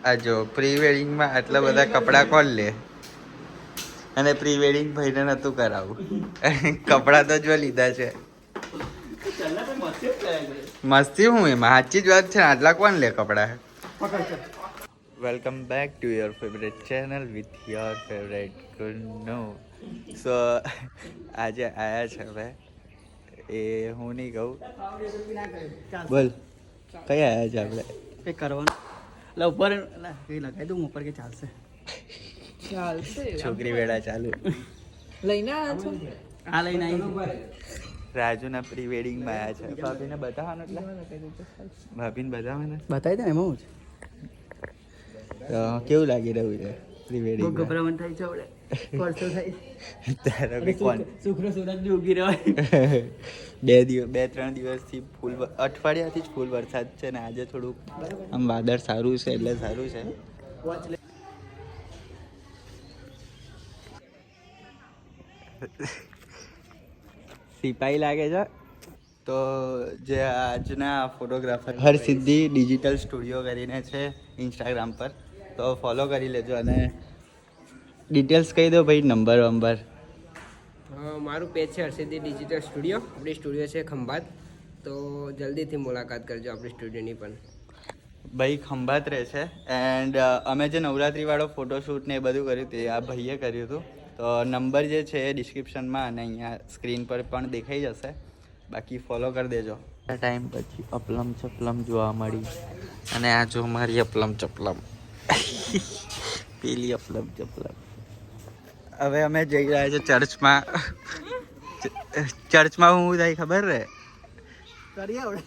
આ જો પ્રી વેડિંગમાં આટલા બધા કપડાં કોણ લે? અને પ્રી વેડિંગ ભાઈને નતું કરાવું. કપડાં તો જો લીધા છે. મસ્તી હું એમાં સાચી જ વાત છે. આટલા કોણ લે કપડાં? Welcome back to your favourite channel with your favourite Gunnu. So આજે આયા છે હવે એ હું નહીં કહું. બોલ કઈ આયા છે આપણે? કંઈક કરવાનું એટલે ઉપર કંઈ લગાવી દઉં ઉપર કે ચાલશે? છોકરી વેળા ચાલુ લઈને આવ્યા છો? આ લઈને આવી રાજુના પ્રી વેડિંગમાં આવ્યા છે. ભાભીને બતાવવાનું એટલે ભાભીને બતાવવાના બતાવી દે એમાં હું તો કેવું લાગી રહ્યું છે પ્રી બહુ વેડિંગ? ગભરામણ થાય છે આપણે પરસો થાય તારો બી કોણ શુક્ર સુરજ બી ઉગી રહેવાય. 2-3 દિવસથી ફૂલ અઠવાડિયાથી જ ફૂલ વરસાદ છે ને આજે થોડુંક આમ વાદળ સારું છે એટલે સારું છે. સિપાહી લાગે છે. તો જે આજના ફોટોગ્રાફર હરસિદ્ધિ ડિજિટલ સ્ટુડિયો કરીને છે ઇન્સ્ટાગ્રામ પર, તો ફોલો કરી લેજો. અને ડિટેલ્સ કહી દો ભાઈ, નંબર વંબર. મારું પેજ છે હરસિદ્ધિ ડિજિટલ સ્ટુડિયો. આપણી સ્ટુડિયો છે ખંભાત, તો જલ્દીથી મુલાકાત કરજો આપણી સ્ટુડિયોની પણ. ભાઈ ખંભાત રહે છે. એન્ડ અમે જે નવરાત્રિવાળો ફોટોશૂટ ને એ બધું કર્યું તે આ ભાઈએ કર્યું હતું. તો નંબર જે છે એ ડિસ્ક્રિપ્શનમાં અને અહીંયા સ્ક્રીન પર પણ દેખાઈ જશે. બાકી ફોલો કરી દેજો. ટાઈમ પછી અપલમ ચપલમ જોવા મળી. અને આ જો મારી અપલમ ચપલમ પેલી અપલમ ચપલમ. હવે અમે જઈ રહ્યા છીએ ચર્ચમાં. ચર્ચમાં હું થાય ખબર રે? કરીએ આપણે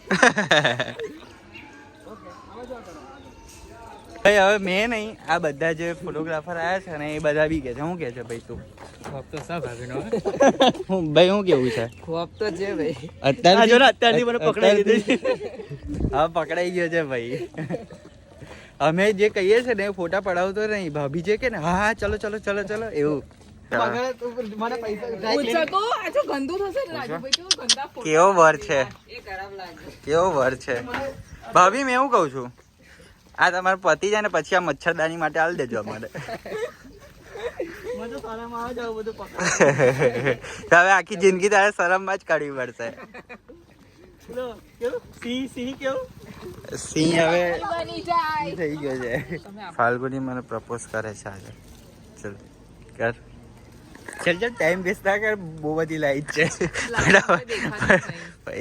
ભાઈ હવે મેં નહીં, આ બધા જે ફોટોગ્રાફર આવ્યા છે ને એ બધા બી કે છે. શું કે છે ભાઈ તું? ખોપ તો સા ભાભીનો ભાઈ શું કેવું છે? ખોપ તો છે ભાઈ. અત્યારથી મને પકડાઈ દીધી. હા પકડાઈ ગયો છે ભાઈ. અમે જે કહીએ છે ને એ ફોટા પડાવતો નહીં. ભાભી જે કે ને હા હા ચલો ચલો ચલો ચલો એવું. મને પૈસા ઉચકો આ તો ગંદુ થશે ને રાજુભાઈ, કેવો ગંદા ફોટો. કેવો વર છે, એ ખરાબ લાગે. કેવો વર છે. ભાભી મેં એવું કહું છું, આ તમારે પતિ જાય ને પછી આ મચ્છરદાની માટે આલ દેજો અમારે. મને તો શરમ આવે છે આવું બધું પકડ. હવે આખી જિંદગી તારે શરમમાં જ કાઢવી પડશે. સિંહ કેવું સિંહ હવે બની જાય. થઈ ગયો છે. ફાલ્ગુની મને પ્રપોઝ કરે છે આજે. ચલ કર, ચલ ચલ ટાઈમ વેસ્ટ ના કર. બહુ બધી લાઈન છે.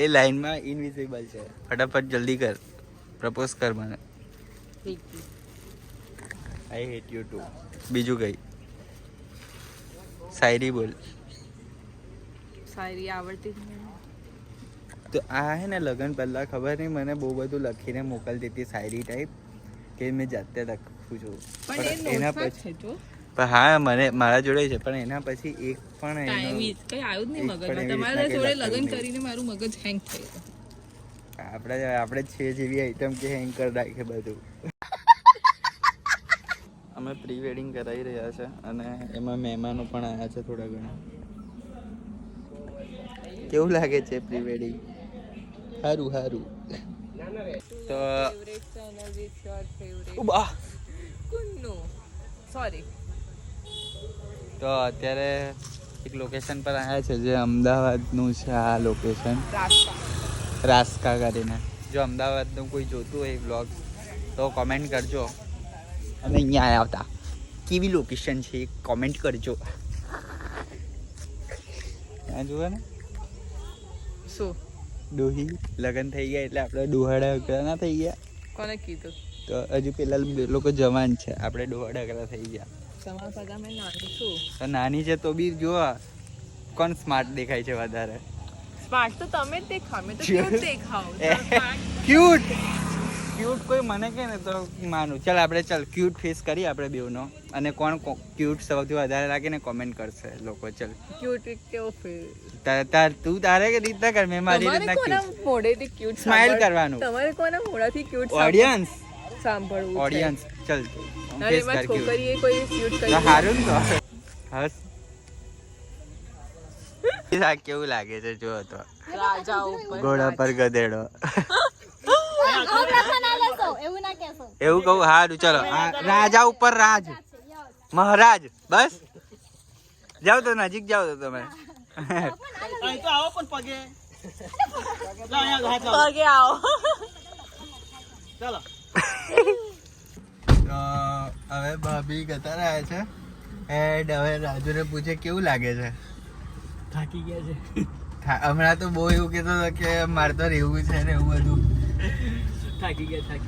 એ લાઈનમાં ઇનવિઝિબલ છે. ફટાફટ જલ્દી કર, પ્રપોઝ કર મને. I hate you too. બીજું કઈ શાયરી બોલ. શાયરી આવડતી જ નહીં. તો આ હે ને લગન પહેલાં ખબર નહીં મને બહુ બધું લખીને મોકલતી હતી શાયરી ટાઈપ, કે મેં જાતે લખું છું. પણ એના પછી પણ હા મને મારા જોડે છે, પણ એના પછી એક પણ કઈ આવ્યું જ નહીં મગજમાં. તમારા જોડે લગ્ન કરીને મારું મગજ હેંગ થઈ ગયું. આપણે છે જેવી આઈટમ કે હેંગ કરી રાખે બધું. અમે પ્રી વેડિંગ કરાવી રહ્યા છે અને એમાં મહેમાનો પણ આવ્યા છે થોડા ઘણા. કેવું લાગે છે પ્રી વેડિંગ? સારું સારું. તો તો અત્યારે એક લોકેશન પર આવ્યા છે જે અમદાવાદનું છે. આ લોકેશન રાસ્કા કરીને. જો અમદાવાદનું કોઈ જોતું હોય બ્લોગ તો કોમેન્ટ કરજો. અમે અહીંયા આવ્યા હતા. કેવી લોકેશન છે કોમેન્ટ કરજો. ત્યાં જુઓ ને શું ડોહી લગ્ન થઈ ગયા એટલે આપણે ડોહાડા અકરા ના થઈ ગયા. કોને કીધું? તો હજુ પેલા લોકો જવાન છે, આપણે ડોહાડા અકરા થઈ ગયા. તમારા પગા મેં નાની છું. તો નાની છે તો બી જો કોણ સ્માર્ટ દેખાય છે વધારે? સ્માર્ટ તો તમે જ દેખાવ, મેં તો ક્યુટ દેખાવ. ક્યુટ ક્યુટ કોઈ મને કહે ને તો માનું. ચાલ આપણે ચાલ ક્યુટ ફેસ કરીએ આપણે બેવનો, અને કોણ ક્યુટ સૌથી વધારે લાગે ને કોમેન્ટ કરશે લોકો. ચાલ ક્યુટ કેવો ફેસ? તું તારે કે રીતના કર, મેં મારી રીતના ક્યુટ મોઢેથી ક્યુટ સ્માઈલ કરવાનું. તમારે કોના મોઢાથી ક્યુટ ઓડિયન્સ સાંભળવું? ઓડિયન્સ ચાલ અરે એમાં છોકરીએ કોઈ ક્યુટ કરી હારું ને તો હસ. કેવું લાગે છે જો તો રાજા ઉપર ઘોડા પર ગધેડો. એવું ના કહેશો. એવું કહું? સારું ચલો. રાજા ઉપર રાજ, મહારાજ. બસ જાઓ તો, નજીક જાઓ તો તમે. અહીં તો આવો પણ પગે. લાવ અહીંયા હાથ લાવો. પગે આવો. ચાલો. તો હવે ભાભી જતા રહ્યા છે એન્ડ હવે રાજુને પૂછે કેવું લાગે છે. થાકી ગયા છે. હમણાં તો બહુ એવું કહેતો હતો કે મારે તો રહેવું છે ને એવું બધું. થાકી ગયા.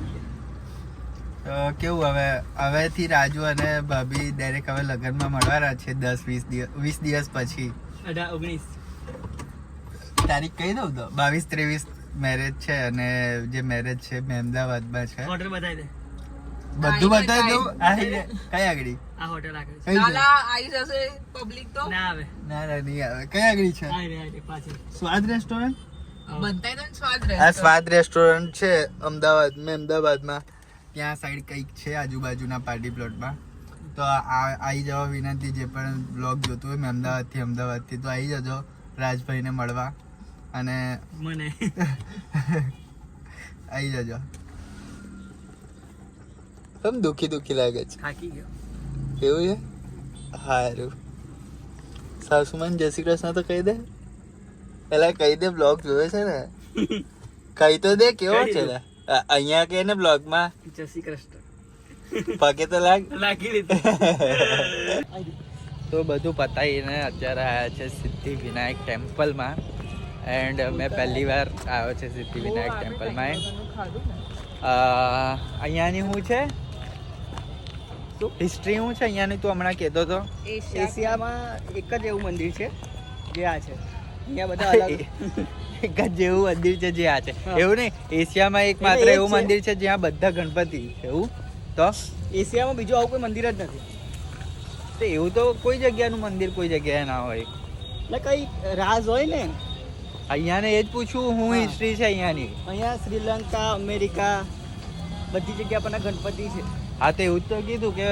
તો કેવું હવેથી રાજુ અને ભાભી ડાયરેક્ટ હવે લગ્નમાં મળવાના છે 10-20 દિવસ પછી. 18-19 તારીખ કહી દઉં તો 22-23 મેરેજ છે અને જે મેરેજ છે અમદાવાદમાં છે. હોટલ બતાવી દે. બધું બતાવી દઉં. કઈ આગળ? આ હોટલ આગળ છે. કઈ છે? આવી જશે પબ્લિક તો ના આવે. ના નહીં આવે. કઈ આગળ છે? આ રે પાછળ. સ્વાદ રેસ્ટોરન્ટ. બનતાઈ તો સ્વાદ આ સ્વાદ રેસ્ટોરન્ટ છે અમદાવાદમાં. ત્યાં સાઈડ કંઈક છે આજુબાજુના પાર્ટી પ્લોટમાં. તો આવી જવા વિનંતી. જે પણ બ્લોગ જોતું હોય અમદાવાદથી તો આવી જજો રાજભાઈને મળવા અને મને આવી જજો. કેમ દુખી લાગે છે? થાકી ગયો. એવું છે? સારું. સાસુમાન જય શ્રી કૃષ્ણ તો કહી દે. પેલા કહી દે, બ્લોગ જોવે છે ને. કહી તો દે કેવો છે. અહીંયા કે ને બ્લોગમાં જય શ્રી કૃષ્ણ. પગે તો લાગી દીધું. તો બધું પતાવીને અત્યારે આવ્યા છે સિદ્ધિ વિનાયક ટેમ્પલમાં. એન્ડ મેં પહેલી વાર આવ્યો છે સિદ્ધિ વિનાયક ટેમ્પલમાં. અહીંયાની શું છે હિસ્ટ્રી? શું છે અહીંયાની? તું હમણાં કહેતો હતો. એશિયામાં એક જ એવું મંદિર છે જે આ છે. અહીંયા બધા અલગ એક જ જેવું મંદિર છે જે આ છે. એવું નહીં, એશિયામાં એક માત્ર એવું મંદિર છે જ્યાં બધા ગણપતિ છે. એવું તો એશિયામાં બીજું આવું કોઈ મંદિર જ નથી. તો એવું તો કોઈ જગ્યાનું મંદિર કોઈ જગ્યાએ ના હોય. એટલે કઈ રાજ હોય ને. અહીંયાને એ જ પૂછું હું હિસ્ટ્રી છે અહીંયાની. અહીંયા શ્રીલંકા, અમેરિકા બધી જગ્યા પરના ગણપતિ છે. હા તો એવું જ તો કીધું કે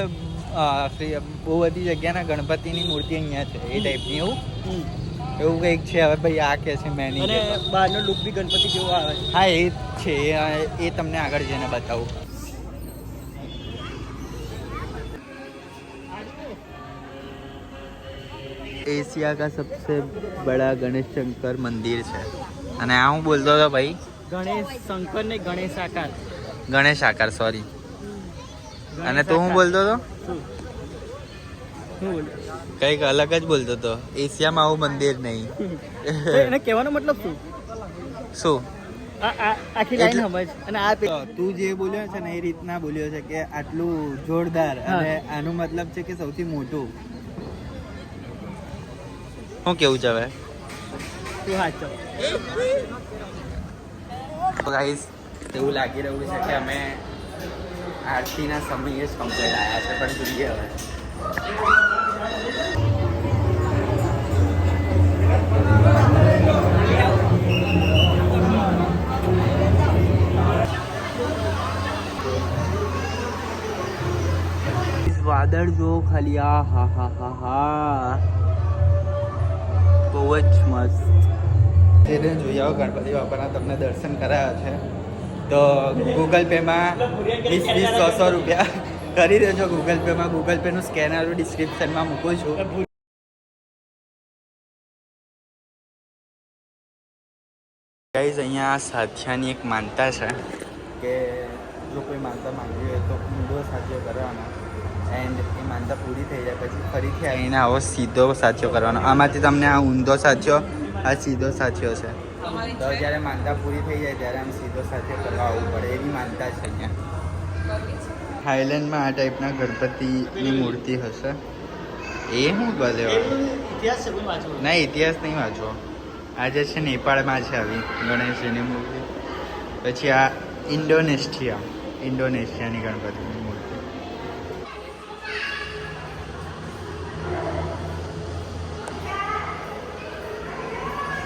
બહુ બધી જગ્યાના ગણપતિની મૂર્તિ અહીંયા છે એ ટાઈપની. એવું કંઈક છે. હવે ભાઈ આ કે છે મેની. અને બહારનો લુક બી ગણપતિ જેવો આવે. હા એ જ છે. એ તમને આગળ જઈને બતાવું. एशिया का सबसे बड़ा गणेश शंकर मंदिर છે. અને આ હું બોલતો હતો ભાઈ, ગણેશ શંકર ને ગણેશ આકાર. ગણેશ આકાર, સોરી. અને તું હું બોલતો હતો? શું બોલ્યો? કંઈક અલગ જ બોલતો હતો. એશિયામાં આવું મંદિર નહીં. એને કહેવાનો મતલબ શું? શું આખી લાઈન સમજ. અને આ તું જે બોલ્યો છે ને એ રીતના બોલ્યો છે કે આટલું જોરદાર, અને આનો મતલબ છે કે સૌથી મોટું. શું કેવું છે હવે? તું હાચો. ગાઈસ એવું લાગી રહ્યું છે કે અમે આરતીના સમયે જ કમ્પ્લીટ આવ્યા છે, પણ જોઈએ હવે. વાદળ જો ખાલી, આ હા હા હા હા, બહુ જ મસ્ત. એને જોઈ આવો ગણપતિ બાપાના, તમને દર્શન કરાયા છે તો ગૂગલ પેમાં 20-100 રૂપિયા કરી દેજો ગૂગલ પેમાં. ગૂગલ પેનું સ્કેનર ડિસ્ક્રિપ્શનમાં મૂકું છું. ગાઈઝ અહીંયા સાથિયાની એક માનતા છે કે જો કોઈ માનતા માંગવી હોય તો ઊંધો સાથિયો કરવાનો, એન્ડ એ માનતા પૂરી થઈ જાય પછી ફરીથી આવીને આવો સીધો સાથિયો કરવાનો. આમાંથી તમને આ ઊંધો સાથિયો, આ સીધો સાથિયો છે. તો જ્યારે માનતા પૂરી થઈ જાય ત્યારે આમ સીધો સાથિયો કરવા આવવું પડે, એવી માનતા છે અહીંયા. થાઈલેન્ડમાં આ ટાઈપના ગણપતિની મૂર્તિ હશે. એ શું બોલે? ઇતિહાસ છે, કોઈ વાંચો. ના, ઇતિહાસ નહીં વાંચવો. આ જે છે નેપાળમાં છે આવી ગણેશજીની મૂર્તિ. પછી આ ઇન્ડોનેશિયાની ગણપતિની મૂર્તિ.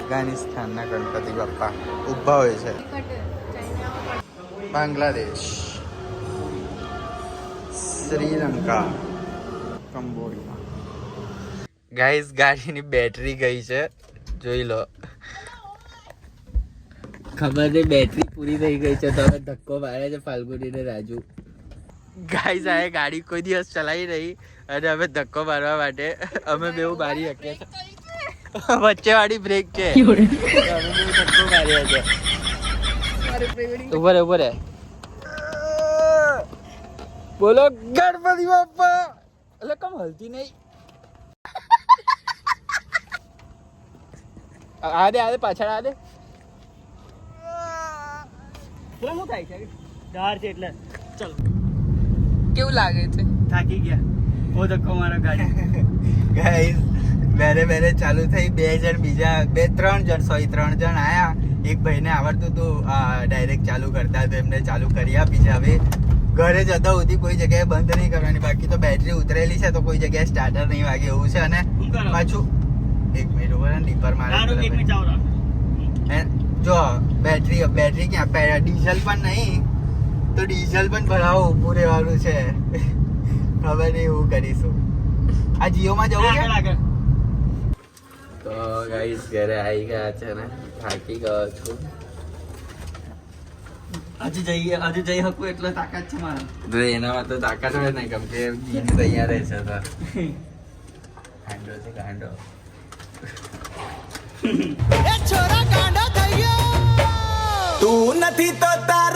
અફઘાનિસ્તાનના ગણપતિ બાપ્પા ઊભા હોય છે. બાંગ્લાદેશ, શ્રીલંકા, કંબોડિયા. ગાઈઝ ગાડીની બેટરી ગઈ છે, જોઈ લો. ખબર નહીં બેટરી પૂરી થઈ ગઈ છે તો હવે ધક્કો મારે છે ફાલ્ગુની ને રાજુ. ગાઈસ આ ગાડી કોઈ દિવસ ચલાવી નહીં અને અમે ધક્કો મારવા માટે અમે બેઉ બારી શકીએ છીએ. વચ્ચે વાળી બ્રેક છે. અમે બેઉ ધક્કો માર્યા છે. ઉપર ઉપર બોલો ગણપતિ બાપ્પા. એટલે કમ હલતી નહીં. આ દે પાછળ આ દે. શું થાય છે ધાર છે એટલે ચલ. કેવું લાગે છે? થાકી ગયા બહુ ધક્કો મારો ગાડી. ગાઈસ મેરે ચાલુ થઈ 2 જણ બીજા 3 જણ આયા. એક ભાઈને આવડતું હતું ડાયરેક્ટ ચાલુ કરતા તો એમને ચાલુ કરી આપી છે. હવે ઘરે જતા સુધી કોઈ જગ્યાએ બંધ નહીં કરવાની. બાકી તો બેટરી ઉતરેલી છે તો કોઈ જગ્યાએ સ્ટાર્ટર નહીં વાગે એવું છે. અને પાછું 1 મિનિટ ઉપર ડીપર મારે જો બેટરી ક્યાં ડીઝલ પણ નહીં તો ડીઝલ પણ ભરાવો ઊભું રહેવાનું છે. ખબર નહીં એવું કરીશું. આ જીઓમાં જવું છે. તો ગાઈસ ઘરે આવી ગયા છે ને થાકી ગયો છું. હજુ જઈ શકું એટલે તાકાત છે મારા. એનામાં તો તાકાત હોય ને કેમ કે જીન તૈયાર રહે છે તો ગાંડો છે ગાંડો. છોરા ગાંડો થઈ ગયો તું નથી તો તાર